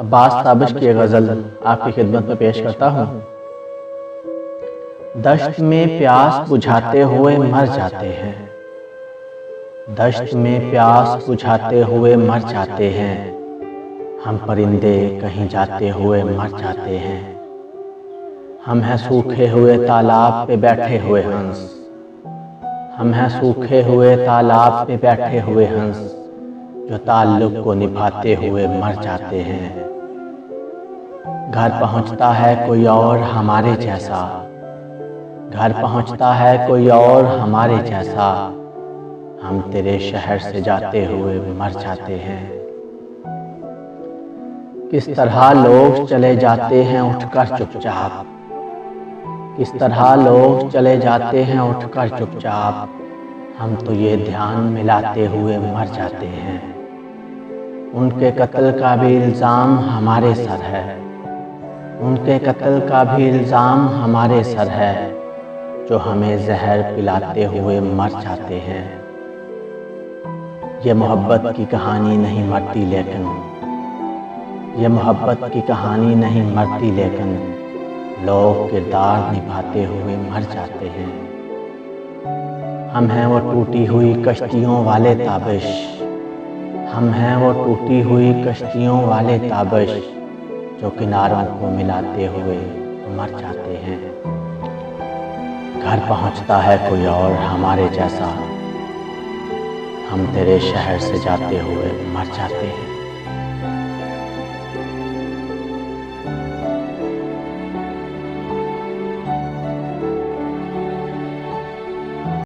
अब्बास ताबिश की गज़ल आपकी खिदमत में पेश करता हूँ। दश्त में प्यास बुझाते हुए मर जाते हैं, दश्त में प्यास बुझाते हुए मर जाते हैं, हम परिंदे कहीं जाते हुए मर जाते हैं। हम हैं सूखे हुए तालाब पे बैठे हुए हंस, हम हैं सूखे हुए तालाब पे बैठे हुए हंस, जो ताल्लुक़ को निभाते हुए मर जाते हैं। घर पहुंचता है कोई और हमारे जैसा, घर पहुंचता है कोई और हमारे जैसा, हम तेरे शहर से जाते हुए मर जाते हैं। किस तरह लोग चले जाते हैं उठकर चुपचाप, किस तरह लोग चले जाते हैं उठकर चुपचाप, हम तो ये ध्यान मिलाते हुए मर जाते हैं। उनके कत्ल का भी इल्ज़ाम हमारे सर है, उनके कत्ल का भी इल्ज़ाम हमारे सर है, जो हमें जहर पिलाते हुए मर जाते हैं। ये मोहब्बत की कहानी नहीं मरती लेकिन, ये मोहब्बत की कहानी नहीं मरती लेकिन, लोग किरदार निभाते हुए मर जाते हैं। हम हैं वो टूटी हुई कश्तियों वाले ताबिश, हम हैं वो टूटी हुई कश्तियों वाले ताबिश, जो किनारों को मिलाते हुए मर जाते हैं। घर पहुंचता है कोई और हमारे जैसा, हम तेरे शहर से जाते हुए मर जाते हैं।